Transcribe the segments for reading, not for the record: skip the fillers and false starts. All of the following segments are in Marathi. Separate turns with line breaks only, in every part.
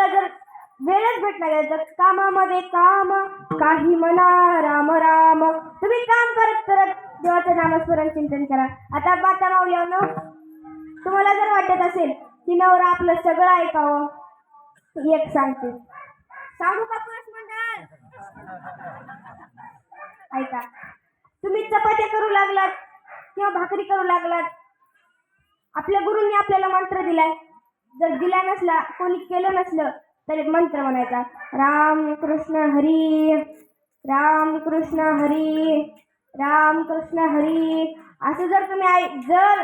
जर वेळच भेटला गेला तर कामामध्ये काम काही म्हणा राम राम. तुम्ही काम करत करत देवाचं नामस्मरण चिंतन करा. आता माता माऊलीनो, तुम्हाला जर वाटत असेल की नवरा आपलं सगळं ऐकावं, एक सांगते. सांगू का पुरुष मंडळ? ऐका. तुम्ही चपात्या करू लागलात किंवा भाकरी करू लागलात, आपल्या गुरूंनी आपल्याला मंत्र दिलाय. जर दिला नसला, कोणी केलं नसलं तर एक मंत्र म्हणायचा, राम कृष्ण हरी राम कृष्ण हरी राम कृष्ण हरी. असं जर तुम्ही जर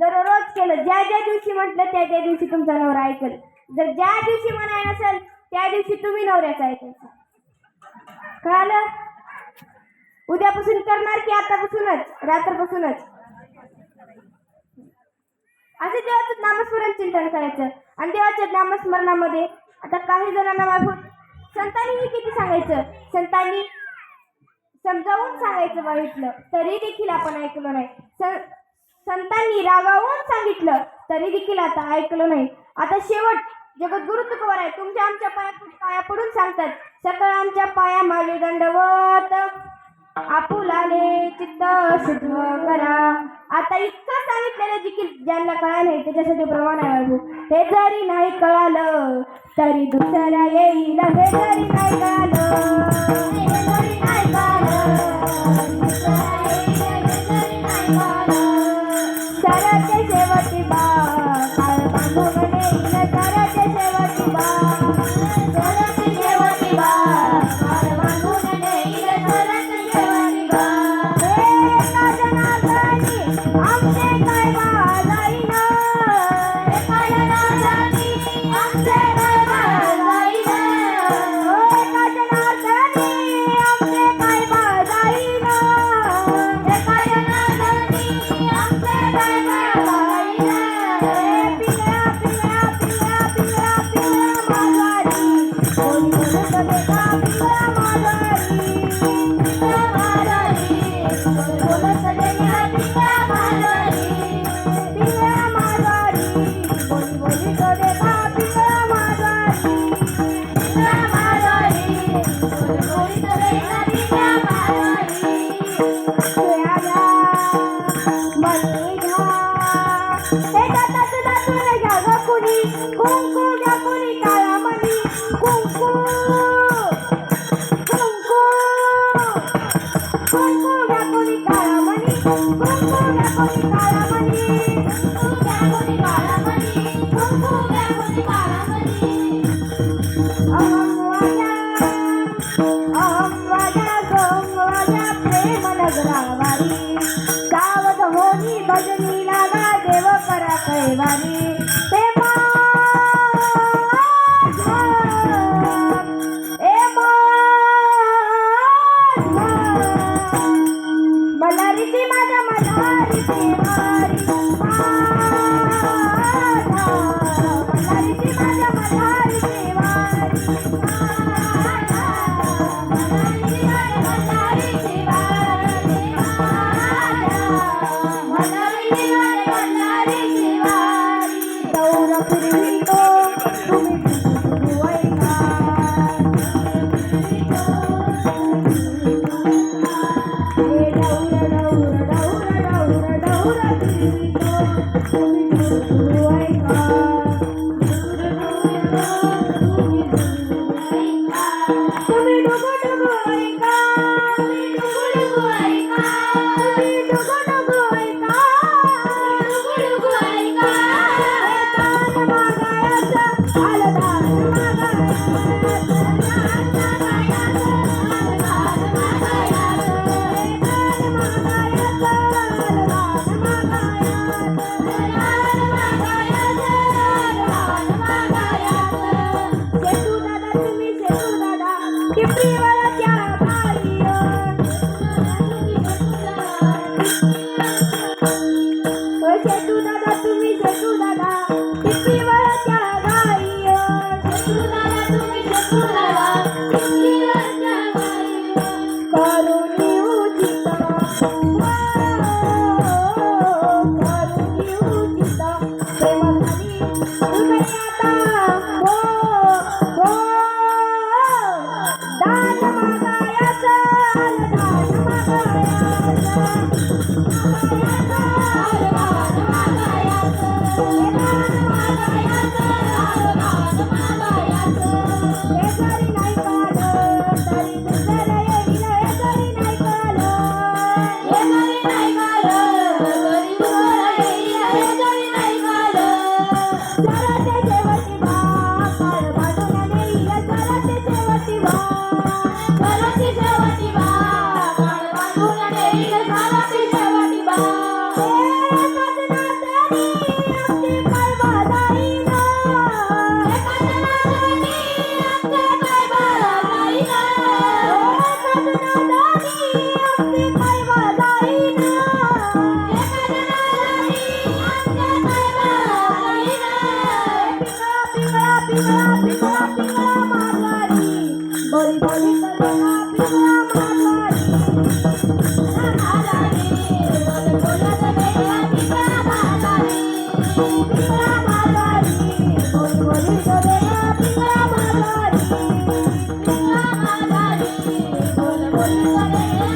दररोज केलं, ज्या ज्या दिवशी म्हटलं त्या त्या दिवशी तुमचा नवरा ऐकल. जर ज्या दिवशी म्हणाय नसेल त्या दिवशी तुम्ही नवऱ्याचं ऐकायचं. कळालं? उद्यापासून करणार की आतापासूनच, रात्रपासूनच? असे देवाचं नामस्मरण चिंतन करायचं. आणि देवाच्या नामस्मरणामध्ये आता काही जणांना मागून संतांनीही किती सांगायचं, संतांनी समजावून सांगायचं बघितलं तरी देखील आपण ऐकलो नाही. संतांनी रागावून सांगितलं तरी देखील आता ऐकलं नाही. आता शेवट जगद्गुरु तुकोबार आहे, तुमच्या आमच्या पाया पडून सांगतात, सकळांच्या पाया माझे दंडवत, आपुलाले चित्त शुद्ध करा. आता इतकं सांगितलेलं देखील ज्यांना कळालं नाही त्याच्यासाठी प्रमाण आहे बाबू. हे जरी नाही कळालं तरी दुसरा येईल, हे जरी नाही कळालं, हे जरी नाही कळालं, सराच्या शेवटी बा काळ बांधून येईल, सराच्या शेवटी बा, सराच्या शेवटी बा काळ बांधून येईल, सराच्या शेवटी बा. एका जनार्दनी आमचे काय जाईन, एका जनार्दनी आमचे काय जाईन, एका जनार्दनी आमचे काय जाईन, एका जनार्दनी आमचे काय जाईन. पिल्या पिल्या पिल्या पिल्या पिल्या माघारी, कोणी बोलत बेटा पिल्या माघारी, पिल्या माघारी, कोणी बोलत बेटा पिल्या माघारी, पिल्या माघारी, कोणी बोलत बेटा पिल्या माघारी, पिल्या माघारी, कोणी बोलत बेटा पिल्या माघारी. घ्या घ्या मनी घ्या, हे दातात दातून घ्या ग कुणी, कुंकू घ्या कुणी काळा मणी, कुंकू कुंकू कुंकू घ्या कुणी काळा मणी, कुंकू घ्या कुणी काळा मणी, कुंकू घ्या कुणी काळा मणी, कुंकू घ्या कुणी काळा मणी. अहं वाजा गं वाजा प्रेम नगरावारी, सावध होनी भजनी लागा देव करा कैवारी. हे मल्हारीची माझ्या मल्हारीची वारी, मल्हारीची माझ्या मल्हारीची वारी, मल्हारीची माझ्या मल्हारीची वारी, मल्हारीची माझ्या मल्हारीची वारी. दौर फिरवितो तुम्ही फिरवू ऐका, हे डौर डौर डौर डौर डौर फिरवितो तुम्ही फिरवू ऐका, तुम्ही डुगू डुगू ऐका, तुम्ही डुगू डुगू ऐका, तुम्ही डुगू डुगू ऐका, डुगू डुगू ऐका. हे तान मागायचं आलं तान मागायचं, तान मागायचं आलं तान मागायचं, हे तान मागायचं आलं तान मागायचं, तान मागायचं आलं तान मागायचं. शेटू दादा तुम्ही शेटू दादा टिपरीवाल्याच्या बाई, शेटू दादा तुम्ही शेटू दादा टिपरीवाल्याच्या बाई, शेटू दादा तुम्ही शेटू दादा टिपरीवाल्याच्या बाई. करुणी उचित करुणी उचित प्रेम झाली हृदयात, हो पिंगळा पिंगळा माघारी बोली बोली करेला पिंगळा माघारी बोलत वेळा पिंगळा माघारी पिंगळा माघारी बोली बोली करेला पिंगळा माघारी पिंगळा माघारी बोली बोली करेला